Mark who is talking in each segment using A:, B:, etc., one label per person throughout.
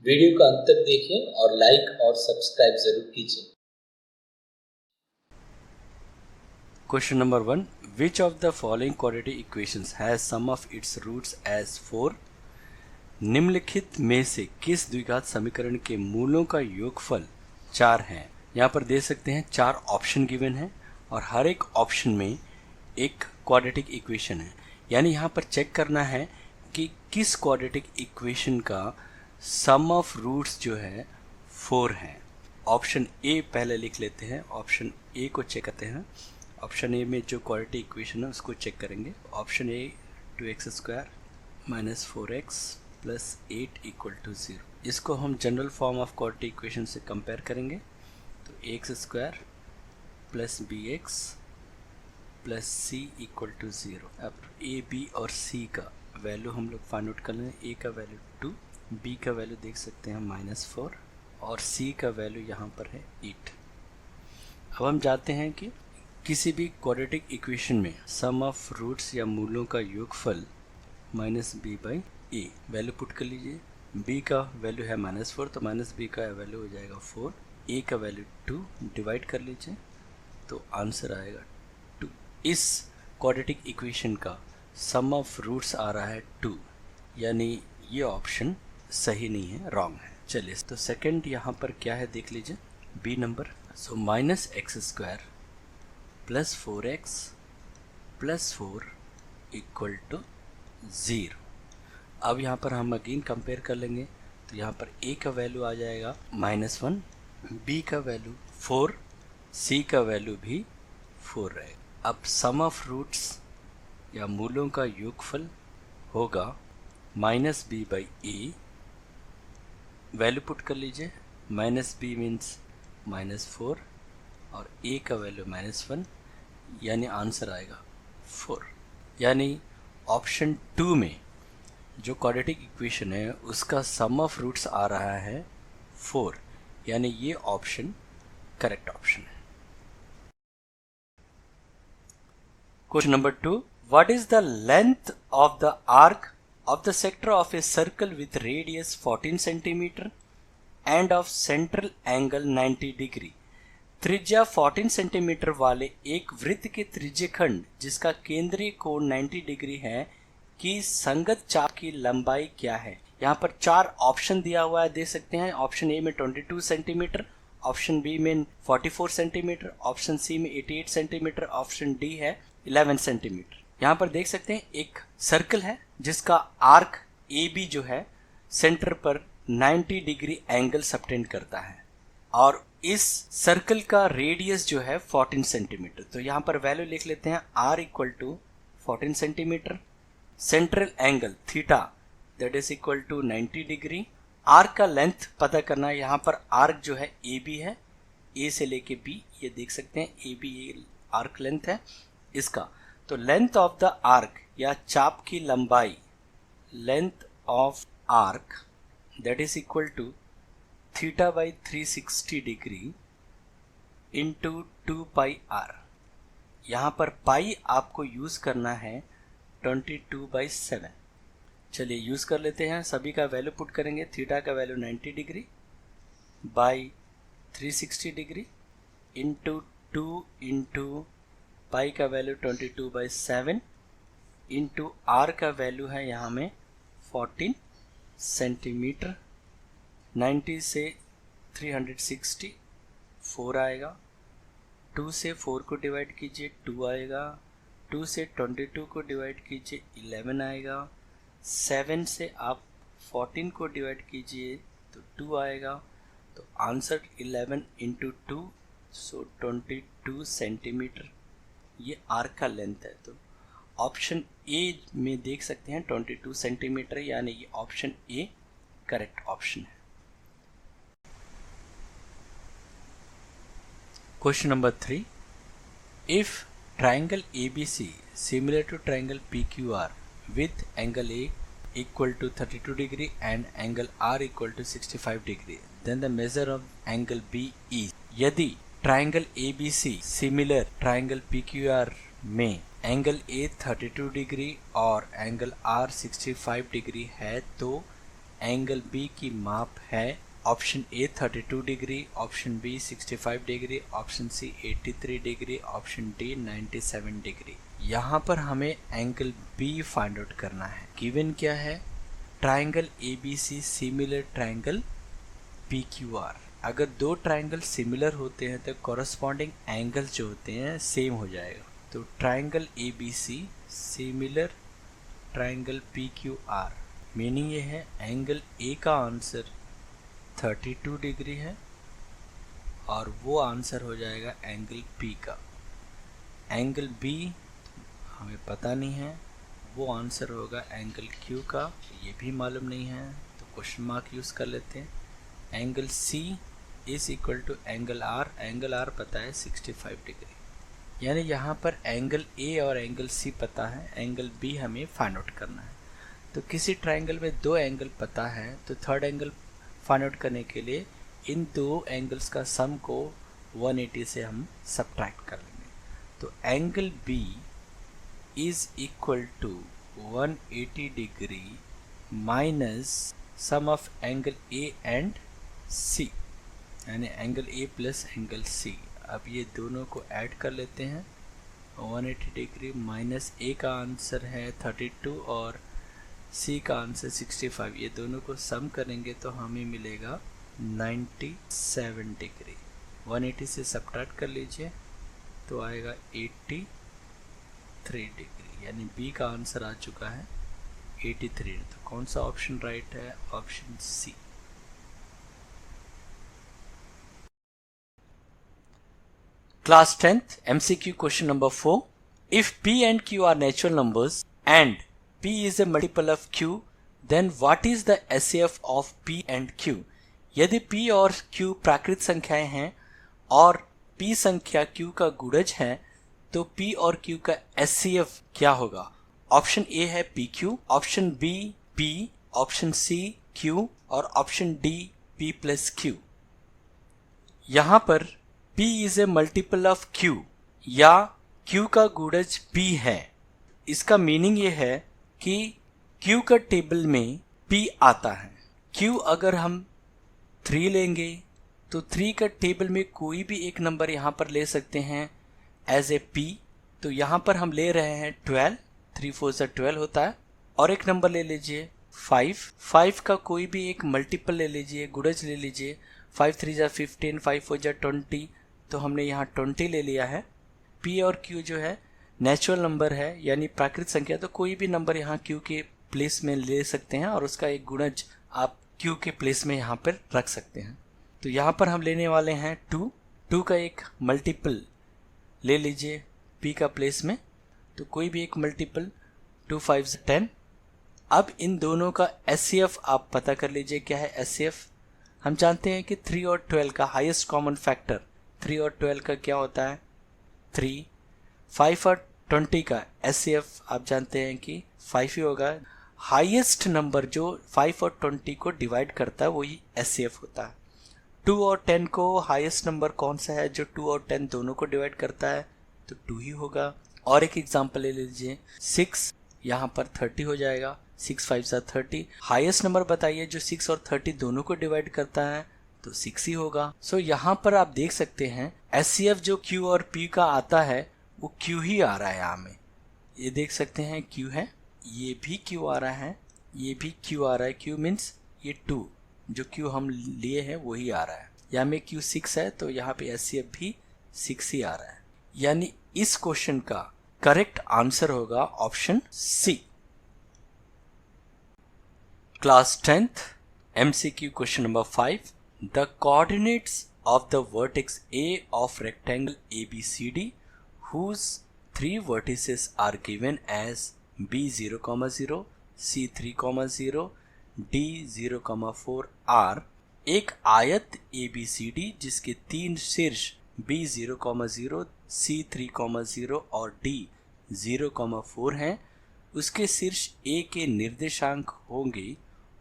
A: Video का अंत तक देखें और लाइक और सब्सक्राइब जरूर कीजिए।
B: Question number 1. Which of the following quadratic equations has sum of its roots as 4? निम्नलिखित में से किस द्विघात समीकरण के मूलों का योगफल 4 है? यहाँ पर दे सकते हैं 4 ऑप्शन गिवन है और हर एक ऑप्शन में एक क्वाड्रेटिक इक्वेशन है। यानी यहाँ पर चेक करना है कि किस क्वाड्रेटिक इक्वेशन का सम ऑफ रूट्स जो है 4 है। ऑप्शन ए पहले लिख लेते हैं, ऑप्शन ए को चेक करते हैं। ऑप्शन ए में जो क्वाड्रेटिक इक्वेशन है उसको चेक करेंगे। Option A 2x² minus 4x plus 8 equal to 0। इसको हम general form of quadratic equation से कंपेयर करेंगे तो x² plus bx plus c equal to 0। अब a, b और c का वैल्यू हम लोग फाइंड आउट कर लें। a का वैल्यू 2, b का वैल्यू देख सकते हैं -4 और c का वैल्यू यहाँ पर है 8। अब हम जानते हैं कि किसी भी क्वाड्रेटिक इक्वेशन में सम ऑफ रूट्स या मूलों का योगफल -b/a। वैल्यू पुट कर लीजिए। b का वैल्यू है -4 तो -b का वैल्यू हो जाएगा 4। a का वैल्यू 2, डिवाइड कर लीजिए तो आंसर आएगा 2। इस क्वाड्रेटिक इक्वेशन का सम ऑफ रूट्स आ रहा है 2, यानी ये ऑप्शन सही नहीं है, रॉन्ग है। चलिए तो सेकंड यहाँ पर क्या है देख लीजिए, B number. So -x² plus 4x plus 4 equal to 0। अब यहाँ पर हम अगेन कंपेयर कर लेंगे तो यहाँ पर a का वैल्यू आ जाएगा -1, b का वैल्यू 4, c का वैल्यू भी 4 रहेगा। अब सम ऑफ रूट्स या मूलों का योगफल होगा -b/a। वैल्यू पुट कर लीजिए, -b मीन्स -4 और a का वैल्यू -1, यानी आंसर आएगा 4। यानी ऑप्शन 2 में जो क्वाड्रेटिक इक्वेशन है उसका सम ऑफ रूट्स आ रहा है 4, यानी ये ऑप्शन करेक्ट ऑप्शन है। Question number 2. What is the length of the arc of the sector of a circle with radius 14 cm and of central angle 90 degree? त्रिज्या 14 सेंटीमीटर वाले एक वृत्त के त्रिज्यखंड जिसका केंद्रीय कोण 90 डिग्री है की संगत चाप की लंबाई क्या है? यहाँ पर 4 ऑप्शन दिया हुआ है, दे सकते हैं। ऑप्शन ए में 22 सेंटीमीटर, ऑप्शन बी में 44 सेंटीमीटर, ऑप्शन सी में 88 सेंटीमीटर, ऑप्शन डी है 11 सेंटीमीटर। यहाँ पर देख सकते हैं एक सर्कल है जिसका आर्क ए बी जो है सेंटर पर 90 डिग्री एंगल सबटेंड करता है और इस सर्कल का रेडियस जो है 14 सेंटीमीटर। तो यहाँ पर वैल्यू लिख लेते हैं, r equal to 14 centimetre, central angle theta that is equal to 90 degree. Arc का लेंथ पता करना है। यहाँ पर आर्क जो है ए बी है, ए से लेके बी, ये देख सकते हैं ए बी ये आर्क लेंथ है इसका। तो लेंथ ऑफ द आर्क या चाप की लंबाई, length of arc that is equal to theta by 360 degree into 2πr। यहाँ पर पाई आपको यूज करना है 22/7। चलिए यूज कर लेते हैं, सभी का वैल्यू पुट करेंगे। थीटा का value 90 degree by 360 degree into 2 into pi का वैल्यू 22/7 इंटू आर का वैल्यू है यहाँ में 14 सेंटीमीटर। 90 से 360 4 आएगा, 2 से 4 को डिवाइड कीजिए 2 आएगा, 2 से 22 को डिवाइड कीजिए 11 आएगा, 7 से आप 14 को डिवाइड कीजिए तो 2 आएगा। तो आंसर 11 इंटू 2 सो 22 सेंटीमीटर ये आर्क का लेंथ है। तो ऑप्शन ए में देख सकते हैं 22 सेंटीमीटर, यानी ये ऑप्शन ए करेक्ट ऑप्शन है। Question number 3. If triangle ABC similar to triangle PQR with angle A equal to 32 degree and angle R equal to 65 degree, then the measure of angle B is। यदि triangle ABC similar triangle PQR में angle A 32 degree और angle R 65 degree है तो angle B की माप है option A 32 degree, option B 65 degree, option C 83 degree, option D 97 degree. यहाँ पर हमें एंगल बी फाइंड आउट करना है। गिवन क्या है? Triangle A B C similar triangle P Q R. अगर दो ट्राइंगल सिमिलर होते हैं तो कॉरस्पॉन्डिंग एंगल जो होते हैं सेम हो जाएगा। तो triangle A B C similar triangle P Q R, meaning ये है एंगल ए का आंसर 32 डिग्री है और वो आंसर हो जाएगा एंगल पी का। एंगल बी हमें पता नहीं है, वो आंसर होगा एंगल क्यू का, ये भी मालूम नहीं है तो क्वेश्चन मार्क यूज़ कर लेते हैं। Angle C is equal to angle R, angle R पता है 65 डिग्री। यानी यहाँ पर एंगल ए और एंगल सी पता है, एंगल बी हमें फाइंड आउट करना है। तो किसी ट्राइंगल में दो एंगल पता है तो थर्ड एंगल फाइंड आउट करने के लिए इन दो एंगल्स का सम को 180 से हम सब्ट्रैक्ट कर लेंगे। तो angle B is equal to 180 degree minus sum of angle A and C, यानी angle A plus angle C. अब ये दोनों को ऐड कर लेते हैं। 180 डिग्री माइनस ए का आंसर है 32 और सी का आंसर 65, ये दोनों को सम करेंगे तो हमें मिलेगा 97 डिग्री। 180 से सब्ट्रैक्ट कर लीजिए तो आएगा 83 डिग्री, यानी बी का आंसर आ चुका है 83। तो कौन सा ऑप्शन राइट है? Option C. Class 10th MCQ question number 4. If P and Q are natural numbers and P is a multiple of Q, then what is the SAF of P and Q? यदि P और Q प्राकृत संख्याएं हैं और P संख्या Q का गुणज है तो P और Q का SCF क्या होगा? ऑप्शन ए है PQ, option B P, option C Q और option D P plus Q। यहाँ पर P is a multiple of Q या Q का गुणज P है। इसका मीनिंग ये है कि Q का टेबल में P आता है। Q अगर हम 3 लेंगे तो 3 का टेबल में कोई भी एक नंबर यहाँ पर ले सकते हैं एज ए P। तो यहाँ पर हम ले रहे हैं 12, 3 4 से 12 होता है। और एक नंबर ले लीजिए 5 का कोई भी एक मल्टीपल ले लीजिए, गुणज ले लीजिए। 5 3 जा 15, 5 4 जा 20, तो हमने यहाँ 20 ले लिया है। P और Q जो है नेचुरल नंबर है यानी प्राकृत संख्या, तो कोई भी नंबर यहाँ Q के प्लेस में ले सकते हैं और उसका एक गुणज आप Q के प्लेस में यहाँ पर रख सकते हैं। तो यहाँ पर हम लेने वाले हैं 2 का एक मल्टीपल ले लीजिए P का प्लेस में, तो कोई भी एक मल्टीपल 2 5 10। अब इन दोनों का SCF आप पता कर लीजिए क्या है SCF। हम जानते हैं कि 3 और 12 का हाईएस्ट कॉमन फैक्टर 3 और 12 का क्या होता है 3। 5 और 20 का SCF आप जानते हैं कि 5 ही होगा। हाईएस्ट नंबर जो 5 और 20 को डिवाइड करता है वही SCF होता है। 2 और 10 को हाईएस्ट नंबर कौन सा है जो 2 और 10 दोनों को डिवाइड करता है, तो 2 ही होगा। और एक एग्जांपल ले लीजिए 6, यहाँ पर 30 हो जाएगा। 6 5 सा 30। हाईएस्ट नंबर बताइए जो 6 और 30 दोनों को डिवाइड करता है, तो 6 ही होगा। सो यहाँ पर आप देख सकते हैं SCF जो Q और P का आता है वो Q ही आ रहा है। यहाँ में ये देख सकते हैं Q है, ये भी Q आ रहा है, ये भी Q आ रहा है। Q मीन्स ये 2 जो Q हम लिए हैं वही आ रहा है। यहाँ में Q 6 है तो यहाँ पे SCF भी 6 ही आ रहा है। यानी इस क्वेश्चन का करेक्ट आंसर होगा option C. Class 10th MCQ question number 5. The coordinates of the vertex A of rectangle ABCD whose 3 vertices are given as B0, 0, C3, 0, D0, 4 are एक आयत ABCD जिसके 3 शीर्ष B0, 0, C3, 0 और D0, 4 हैं। उसके शीर्ष A के निर्देशांक होंगे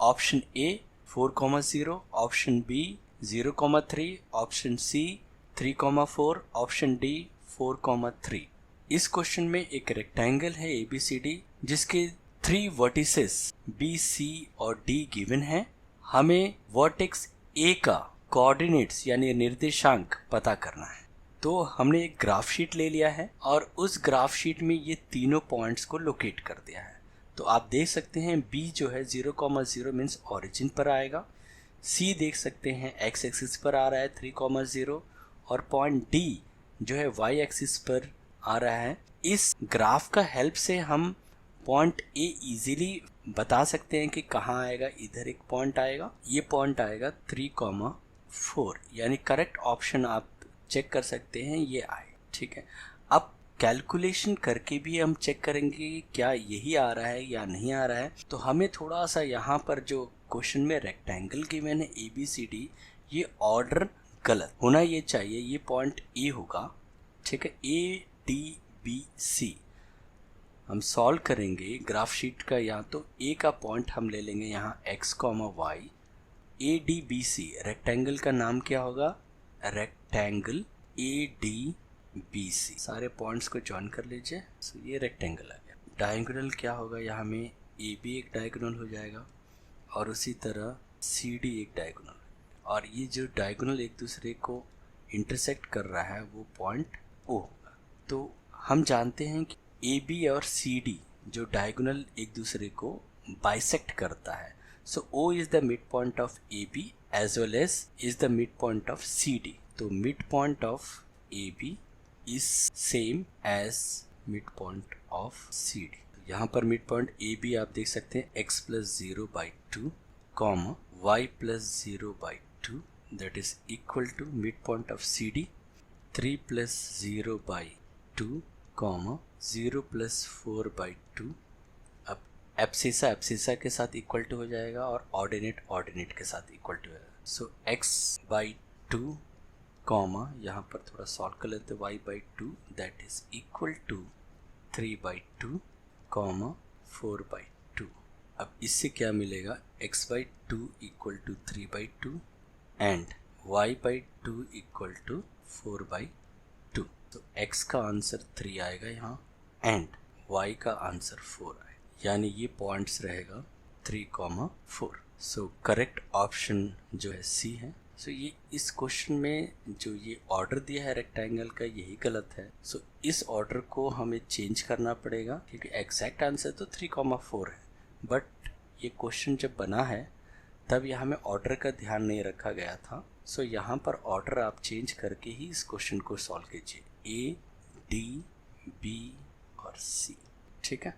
B: option A 4, 0, option B 0, 3, option C 3, 4, option D 4, 3। इस क्वेश्चन में एक रेक्टेंगल है ABCD जिसके 3 वर्टिसेस बी, सी और डी गिवन है। हमें वर्टेक्स ए का कोऑर्डिनेट्स यानी निर्देशांक पता करना है। तो हमने एक ग्राफ शीट ले लिया है और उस ग्राफ शीट में ये तीनों पॉइंट्स को लोकेट कर दिया है। तो आप देख सकते हैं बी जो है 0,0 मीन्स ओरिजिन पर आएगा, सी देख सकते हैं एक्स एक्सिस पर आ रहा है 3,0 और पॉइंट डी जो है वाई एक्सिस पर आ रहा है। इस ग्राफ का हेल्प से हम पॉइंट ए इजीली बता सकते हैं कि कहाँ आएगा। इधर एक पॉइंट आएगा, ये पॉइंट आएगा 3,4 यानी करेक्ट ऑप्शन आप चेक कर सकते हैं ये आएगा। ठीक है, अब कैलकुलेशन करके भी हम चेक करेंगे क्या यही आ रहा है या नहीं आ रहा है। तो हमें थोड़ा सा यहाँ पर जो क्वेश्चन में रेक्टेंगल गिवन है ABCD, ये ऑर्डर गलत होना ये चाहिए, ये पॉइंट ए होगा। ठीक है, ADBC हम सॉल्व करेंगे ग्राफ शीट का। यहाँ तो ए का पॉइंट हम ले लेंगे यहाँ x, y। ADBC रेक्टेंगल का नाम क्या होगा, रेक्टेंगल ADBC। सारे पॉइंट्स को जॉइन कर लीजिए। so, ये रेक्टेंगल आ गया। डायगोनल क्या होगा, यहाँ में AB एक डायगोनल हो जाएगा और उसी तरह CD एक डायगोनल, और ये जो डायगोनल एक दूसरे को इंटरसेक्ट कर रहा है वो पॉइंट O होगा। तो हम जानते हैं कि AB और CD जो डायगोनल एक दूसरे को बाइसेक्ट करता है, so O is the mid point of AB as well as is the mid point of CD। तो mid point of AB is same as mid point of CD। यहाँ पर mid point AB आप देख सकते हैं x + 0/2, y + 0/2 that is equal to midpoint of CD 3 + 0/2, 0 + 4/2। अब abscissa के साथ इक्वल टू हो जाएगा और ऑर्डिनेट के साथ इक्वल टू हो जाएगा। सो x/2, यहाँ पर थोड़ा सॉल्व कर लेते हैं, y/2 that is equal to 3/2, 4/2। अब इससे क्या मिलेगा, x/2 equal to 3/2 and y/2 equal to 4/2। तो x का आंसर 3 आएगा यहाँ एंड y का आंसर 4 आएगा, यानी ये पॉइंट्स रहेगा 3,4। सो करेक्ट ऑप्शन जो है C है। सो ये इस क्वेश्चन में जो ये ऑर्डर दिया है रेक्टेंगल का यही गलत है। सो इस ऑर्डर को हमें चेंज करना पड़ेगा क्योंकि एग्जैक्ट आंसर तो 3,4 है, बट ये क्वेश्चन जब बना है तब यहाँ में ऑर्डर का ध्यान नहीं रखा गया था। सो यहाँ पर ऑर्डर आप चेंज करके ही इस क्वेश्चन को सॉल्व कीजिए, A, D, B और C। ठीक है।